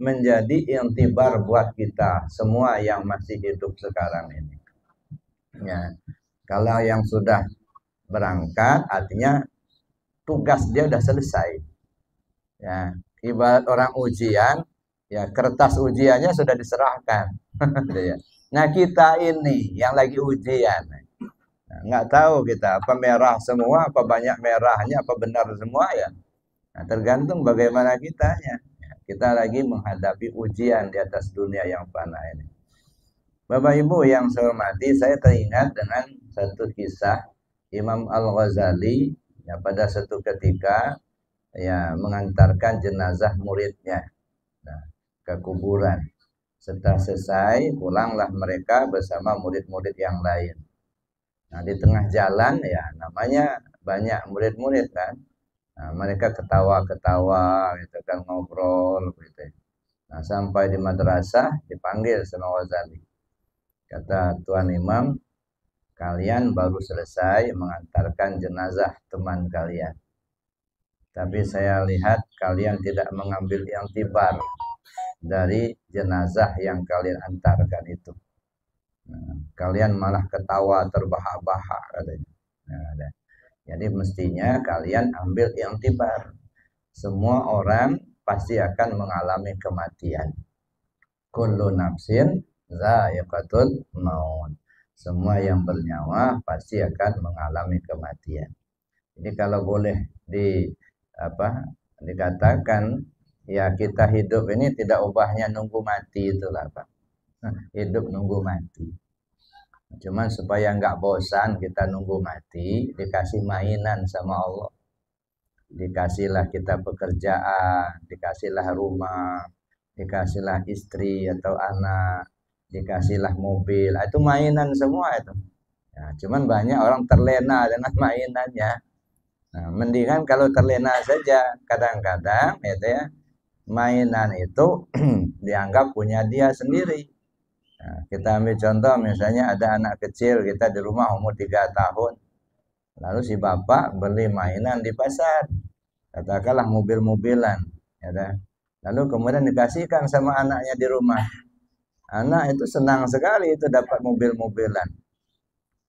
menjadi intibar buat kita semua yang masih hidup sekarang ini. Ya, kalau yang sudah berangkat artinya tugas dia sudah selesai. Ya, ibarat orang ujian, ya kertas ujiannya sudah diserahkan. Nah kita ini yang lagi ujian, nah, nggak tahu kita apa merah semua, apa banyak merahnya, apa benar semua ya. Nah, tergantung bagaimana kitanya. Kita lagi menghadapi ujian di atas dunia yang fana ini. Bapak Ibu yang saya hormati, saya teringat dengan satu kisah Imam Al-Ghazali ya, pada satu ketika ya mengantarkan jenazah muridnya ke kuburan. Setelah selesai, pulanglah mereka bersama murid-murid yang lain. Nah, di tengah jalan ya namanya banyak murid-murid kan. Nah, mereka ketawa-ketawa gitu kan, ngobrol gitu. Nah, sampai di madrasah dipanggil sama Ghazali. Kata Tuan Imam, kalian baru selesai mengantarkan jenazah teman kalian. Tapi saya lihat kalian tidak mengambil iktibar dari jenazah yang kalian antarkan itu. Nah, kalian malah ketawa terbahak-bahak katanya. Nah, jadi mestinya kalian ambil iktibar. Semua orang pasti akan mengalami kematian. Kullu nafsin dha'iqatul maut. Semua yang bernyawa pasti akan mengalami kematian. Jadi kalau boleh dikatakan ya kita hidup ini tidak ubahnya nunggu mati, itulah Pak. Hidup nunggu mati. Cuman supaya nggak bosan kita nunggu mati, dikasih mainan sama Allah. Dikasihlah kita pekerjaan, dikasihlah rumah, dikasihlah istri atau anak, dikasihlah mobil. Itu mainan semua itu. Ya, cuman banyak orang terlena dengan mainannya. Nah, mendingan kalau terlena saja. Kadang-kadang gitu ya, mainan itu dianggap punya dia sendiri. Nah, kita ambil contoh misalnya ada anak kecil kita di rumah umur 3 tahun. Lalu si bapak beli mainan di pasar. Katakanlah mobil-mobilan. Ya, lalu kemudian dikasihkan sama anaknya di rumah. Anak itu senang sekali itu dapat mobil-mobilan.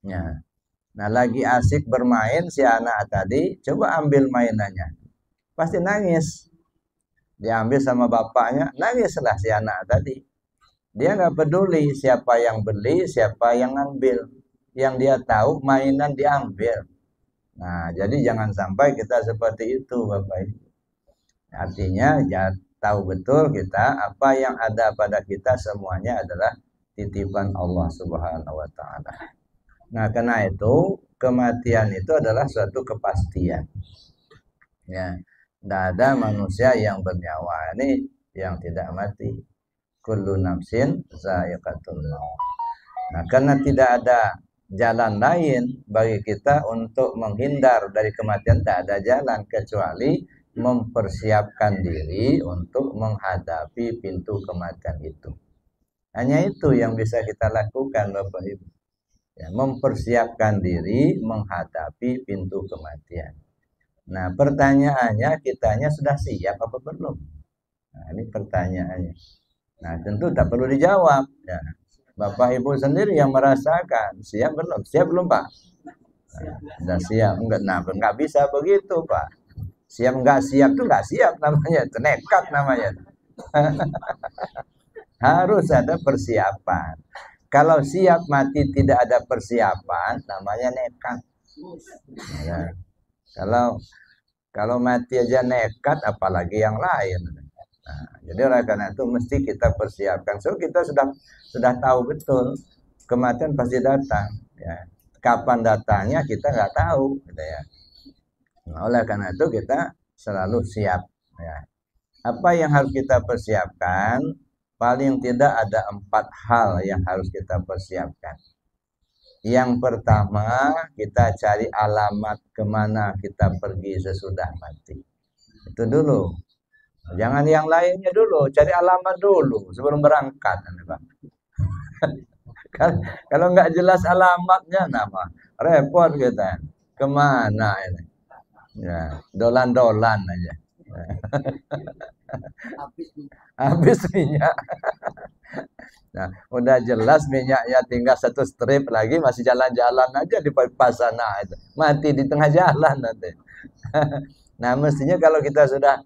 Ya. Nah lagi asik bermain si anak tadi, coba ambil mainannya. Pasti nangis. Diambil sama bapaknya, nangislah si anak tadi. Dia nggak peduli siapa yang beli, siapa yang ambil. Yang dia tahu mainan diambil. Nah, jadi jangan sampai kita seperti itu, Bapak Ibu. Artinya, ya, tahu betul kita apa yang ada pada kita semuanya adalah titipan Allah Subhanahu wa taala. Nah, karena itu kematian itu adalah suatu kepastian. Ya, tidak ada manusia yang bernyawa ini yang tidak mati. Kullu nafsin dha'iqatul maut. Nah, karena tidak ada jalan lain bagi kita untuk menghindar dari kematian, tak ada jalan kecuali mempersiapkan diri untuk menghadapi pintu kematian itu. Hanya itu yang bisa kita lakukan, Bapak Ibu. Ya, mempersiapkan diri menghadapi pintu kematian. Nah, pertanyaannya kitanya sudah siap apa belum? Nah, ini pertanyaannya. Nah, tentu tak perlu dijawab. Ya. Bapak Ibu sendiri yang merasakan siap belum? Siap belum Pak? Nah, sudah siap enggak? Nah, enggak bisa begitu Pak. Siap enggak siap tuh enggak siap namanya, itu nekat namanya. Harus ada persiapan. Kalau siap mati tidak ada persiapan, namanya nekat. Ya. Kalau mati aja nekat, apalagi yang lain. Nah, jadi oleh karena itu mesti kita persiapkan. So kita sudah tahu betul kematian pasti datang. Ya. Kapan datangnya kita nggak tahu, gitu ya. Nah, oleh karena itu kita selalu siap. Ya. Apa yang harus kita persiapkan? Paling tidak ada 4 hal yang harus kita persiapkan. Yang pertama, kita cari alamat kemana kita pergi sesudah mati. Itu dulu. Jangan yang lainnya dulu, cari alamat dulu sebelum berangkat. Kalau nggak jelas alamatnya, nama repot kita. Kemana ini? Ya, dolan-dolan aja. Habis minyak. Nah, udah jelas minyaknya tinggal satu strip lagi, masih jalan-jalan aja di pasana itu. Mati di tengah jalan nanti. Nah, mestinya kalau kita sudah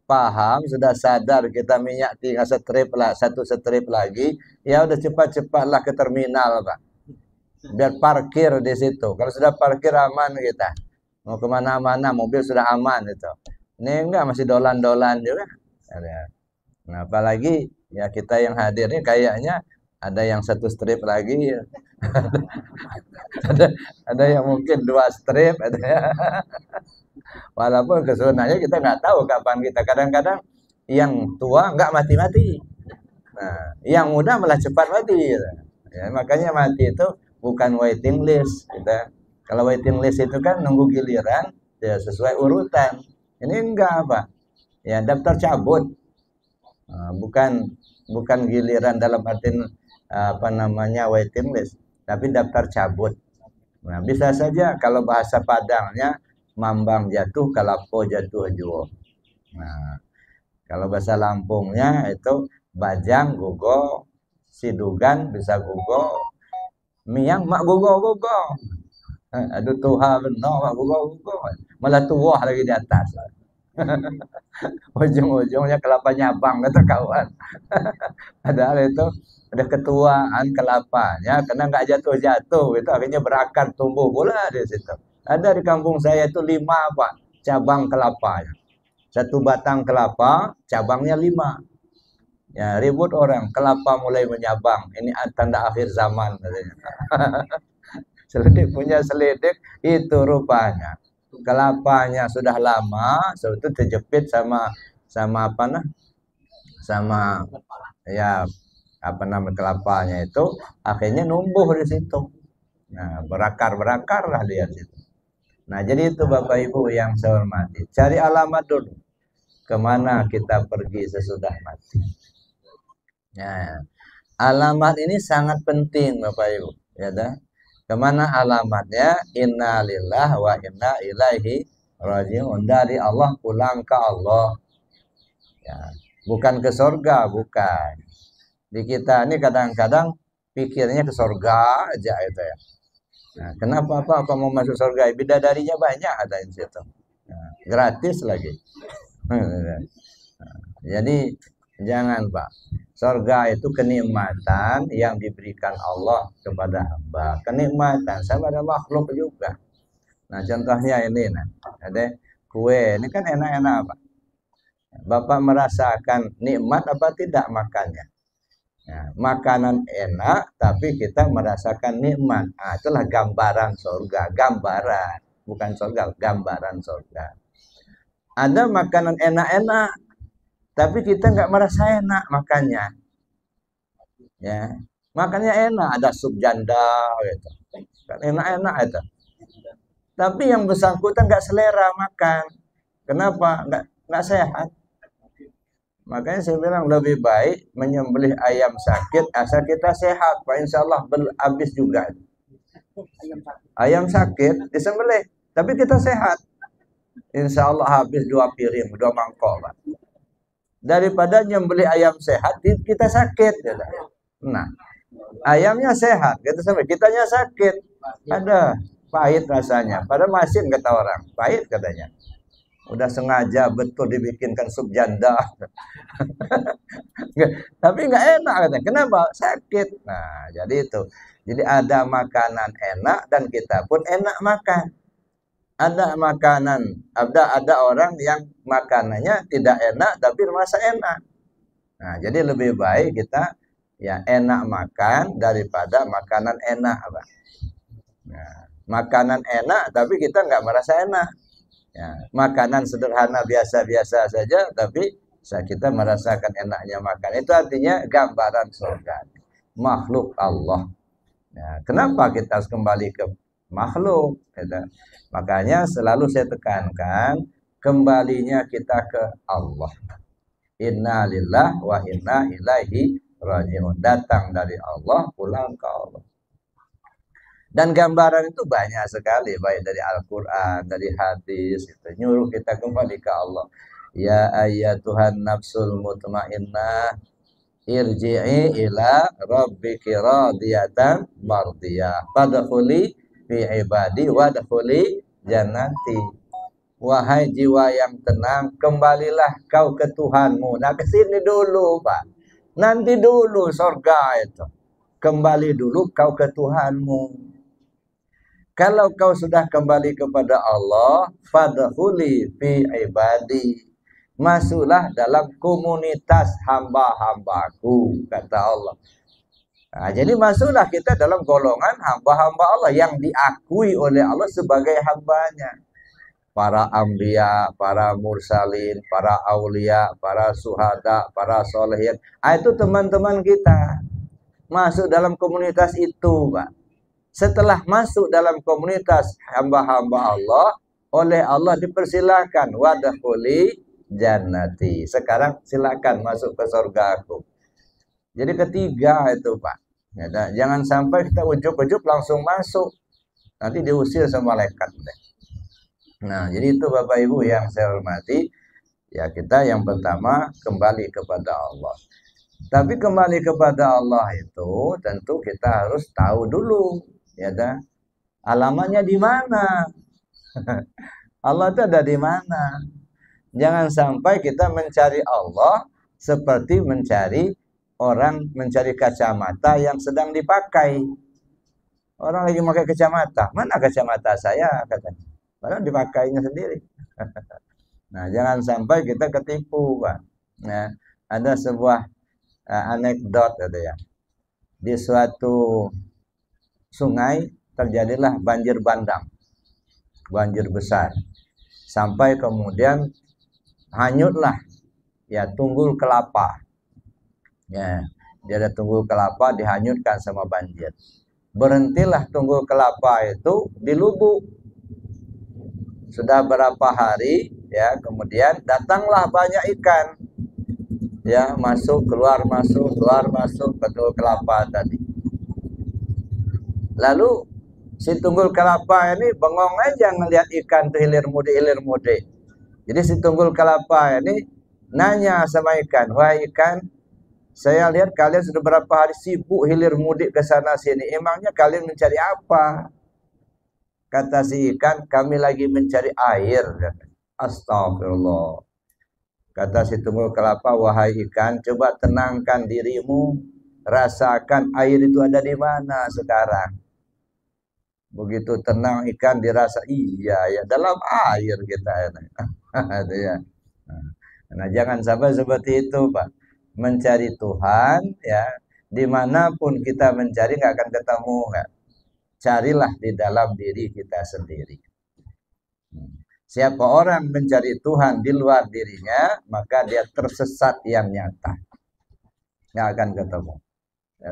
paham, sudah sadar kita minyak tinggal strip lah, satu strip lagi, ya udah cepat-cepatlah ke terminal, Pak. Biar parkir di situ. Kalau sudah parkir aman kita. Mau kemana-mana, mobil sudah aman itu. Ini enggak, masih dolan-dolan juga. Nah, apalagi ya kita yang hadir ini kayaknya ada yang satu strip lagi, ada, ada yang mungkin 2 strip, ada ya. Walaupun kesunahnya kita nggak tahu kapan kita. Kadang-kadang yang tua nggak mati-mati. Nah, yang muda malah cepat mati. Ya, makanya mati itu bukan waiting list. Kalau waiting list itu kan nunggu giliran ya sesuai urutan. Ini enggak apa? Ya daftar cabut. Bukan giliran dalam arti apa namanya waiting list, tapi daftar cabut. Nah, bisa saja kalau bahasa Padangnya mambang jatuh kalapo jatuh juo. Nah, kalau bahasa Lampungnya itu bajang gugo, sidugan bisa gugo, miang mak gugo. Aduh Tuhan benar mak gugo. Malah tua lagi di atas. Ujung-ujungnya kelapa nyabang kata kawan. Padahal itu udah ketuaan kelapanya karena nggak jatuh-jatuh itu akhirnya berakar tumbuh pula di situ. Ada di kampung saya itu 5 Pak cabang kelapanya. Satu batang kelapa cabangnya 5. Ya ribut orang, kelapa mulai menyabang. Ini tanda akhir zaman katanya. Selidik punya selidik itu rupanya kelapanya sudah lama, itu terjepit sama apa nah? Sama ya apa nama kelapanya itu akhirnya numbuh di situ. Nah, berakar lah dia di situ. Nah, jadi itu Bapak Ibu yang saya hormati. Cari alamat dulu. Kemana kita pergi sesudah mati. Nah, alamat ini sangat penting Bapak Ibu. Ya dah. Kemana alamatnya? Inna lillah wa inna ilaihi rajiun. Dari Allah pulang ke Allah. Ya, bukan ke surga, bukan. Di kita ini kadang-kadang pikirnya ke surga aja itu ya. Nah, kenapa apa mau masuk surga? Bidadarinya banyak ada di situ. Nah, gratis lagi. Nah, jadi jangan Pak. Surga itu kenikmatan yang diberikan Allah kepada hamba. Kenikmatan sama ada makhluk juga. Nah contohnya ini, nah, ada kue. Ini kan enak-enak Pak. Bapak merasakan nikmat apa tidak makannya? Nah, makanan enak, tapi kita merasakan nikmat. Nah, itulah gambaran surga. Gambaran, bukan surga, gambaran surga. Ada makanan enak-enak, tapi kita nggak merasa enak makannya. Ya, makannya enak, ada sup janda gitu. Kan enak-enak itu. Tapi yang bersangkutan nggak selera makan. Kenapa? Nggak sehat. Makanya saya bilang lebih baik menyembelih ayam sakit asal kita sehat. Pak insya Allah habis juga. Ayam sakit disembelih, tapi kita sehat. Insya Allah habis 2 piring, 2 mangkok Pak. Daripada nyembelih ayam sehat kita sakit gitu. Nah, ayamnya sehat, kitanya sakit. Ada pahit rasanya. Padahal masin kata orang, pahit katanya. Udah sengaja betul dibikinkan sup janda. Tapi nggak enak katanya. Kenapa? Sakit. Nah, jadi itu. Jadi ada makanan enak dan kita pun enak makan. Ada makanan, ada orang yang makanannya tidak enak tapi merasa enak. Nah, jadi lebih baik kita ya enak makan daripada makanan enak, Pak. Nah, makanan enak tapi kita nggak merasa enak. Ya, makanan sederhana biasa-biasa saja tapi kita merasakan enaknya makan. Itu artinya gambaran surga. Makhluk Allah. Ya, kenapa kita harus kembali ke makhluk? Gitu. Makanya selalu saya tekankan kembalinya kita ke Allah. Inna lillah wa inna ilaihi rajiun. Datang dari Allah, pulang ke Allah. Dan gambaran itu banyak sekali, baik dari Al-Quran, dari hadis, itu nyuruh kita kembali ke Allah. Ya ayyatuhan nafsul mutmainnah irji'i ila rabbiki radiyatan mardiyah fadkhuli fi ibadi wadkhuli jannati. Wahai jiwa yang tenang, kembalilah kau ke Tuhanmu. Nah, ke sini dulu, Pak. Nanti dulu surga itu. Kembali dulu kau ke Tuhanmu. Kalau kau sudah kembali kepada Allah, fadkhuli fi ibadi. Masuklah dalam komunitas hamba-hambaku, kata Allah. Nah, jadi masuklah kita dalam golongan hamba-hamba Allah yang diakui oleh Allah sebagai hambanya. Para anbiya, para mursalin, para aulia, para suhada, para solehin. Itu teman-teman kita. Masuk dalam komunitas itu, Pak. Setelah masuk dalam komunitas hamba-hamba Allah, oleh Allah dipersilakan wadkhuli jannati. Sekarang silakan masuk ke surgaku. Jadi ketiga itu, Pak. Ya, jangan sampai kita ujuk-ujuk langsung masuk. Nanti diusir sama malaikat deh. Nah, jadi itu Bapak Ibu yang saya hormati. Ya, kita yang pertama kembali kepada Allah. Tapi kembali kepada Allah itu tentu kita harus tahu dulu, ya dah. Alamatnya di mana? Allah itu ada di mana? Jangan sampai kita mencari Allah seperti mencari orang mencari kacamata yang sedang dipakai. Orang lagi pakai kacamata, mana kacamata saya katanya. Padahal dipakainya sendiri. Nah, jangan sampai kita ketipu, Pak. Nah, ada sebuah anekdot gitu ya. Di suatu sungai terjadilah banjir bandang. Banjir besar. Sampai kemudian hanyutlah ya tunggul kelapa. Ya, dia ada tunggul kelapa dihanyutkan sama banjir. Berhentilah tunggul kelapa itu di lubuk. Sudah berapa hari ya, kemudian datanglah banyak ikan. Ya, masuk keluar masuk ke tunggul kelapa tadi. Lalu si tunggul kelapa ini bengong aja ngelihat ikan tuh hilir mudik. Jadi si tunggul kelapa ini nanya sama ikan, "Wahai ikan, saya lihat kalian sudah berapa hari sibuk hilir mudik ke sana sini. Emangnya kalian mencari apa?" Kata si ikan, "Kami lagi mencari air." Astagfirullah. Kata si tunggul kelapa, "Wahai ikan, coba tenangkan dirimu, rasakan air itu ada di mana sekarang." Begitu tenang ikan dirasa, iya ya dalam air kita itu ya. Nah, jangan sampai seperti itu, Pak. Mencari Tuhan ya, dimanapun kita mencari nggak akan ketemu, nggak. Carilah di dalam diri kita sendiri. Siapa orang mencari Tuhan di luar dirinya, maka dia tersesat yang nyata. Nggak akan ketemu. Ya,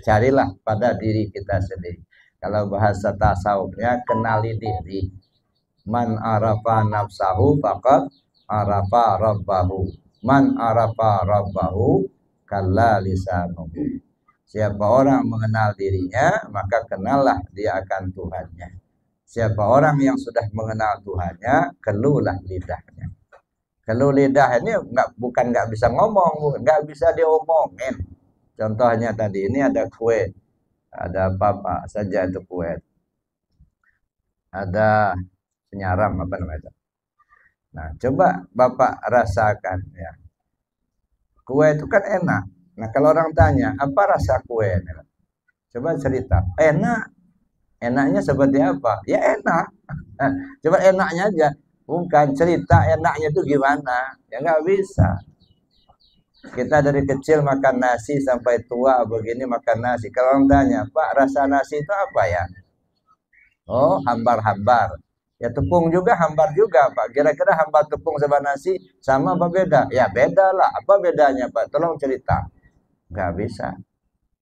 carilah pada diri kita sendiri. Kalau bahasa tasawufnya, kenali diri. Man arafa nafsahu faqad arafa rabbahu. Man arafa rabbahu kalla lisanuhu. Siapa orang mengenal dirinya, maka kenallah dia akan Tuhannya. Siapa orang yang sudah mengenal Tuhannya, keluhlah lidahnya. Keluh lidah ini bukan nggak bisa ngomong, nggak bisa diomongin. Contohnya tadi ini ada kue, ada apa saja itu kue. Ada penyaram apa namanya? Nah, coba Bapak rasakan ya. Kue itu kan enak. Nah, kalau orang tanya, apa rasa kue? Coba cerita. Enak. Enaknya seperti apa? Ya enak. Coba enaknya aja. Bukan cerita enaknya itu gimana. Ya nggak bisa. Kita dari kecil makan nasi sampai tua begini makan nasi. Kalau orang tanya, Pak, rasa nasi itu apa ya? Oh, hambar-hambar. Ya tepung juga hambar juga, Pak. Kira-kira hambar tepung sama nasi sama apa beda? Ya beda lah. Apa bedanya, Pak? Tolong cerita. Nggak bisa.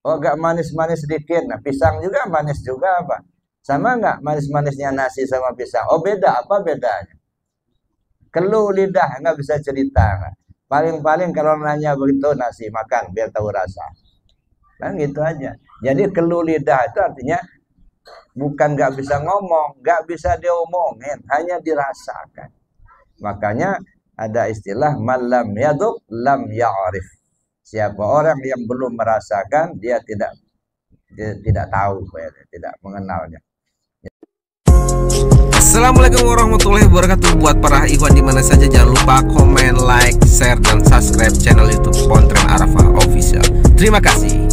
Oh, nggak manis-manis sedikit. Nah, pisang juga manis juga, Pak. Sama nggak manis-manisnya nasi sama pisang? Oh, beda. Apa bedanya? Keluh lidah, nggak bisa cerita. Paling-paling kalau nanya begitu nasi makan biar tahu rasa. Kan gitu aja. Jadi keluh lidah itu artinya bukan nggak bisa ngomong, nggak bisa diomongin, hanya dirasakan. Makanya Ada istilah malam yaduk lam ya'rif. Siapa orang yang belum merasakan, dia tidak tahu, tidak mengenalnya. Assalamualaikum warahmatullahi wabarakatuh. Buat para ikhwan dimana saja, jangan lupa komen, like, share, dan subscribe channel YouTube Pontren Arafah Official. Terima kasih.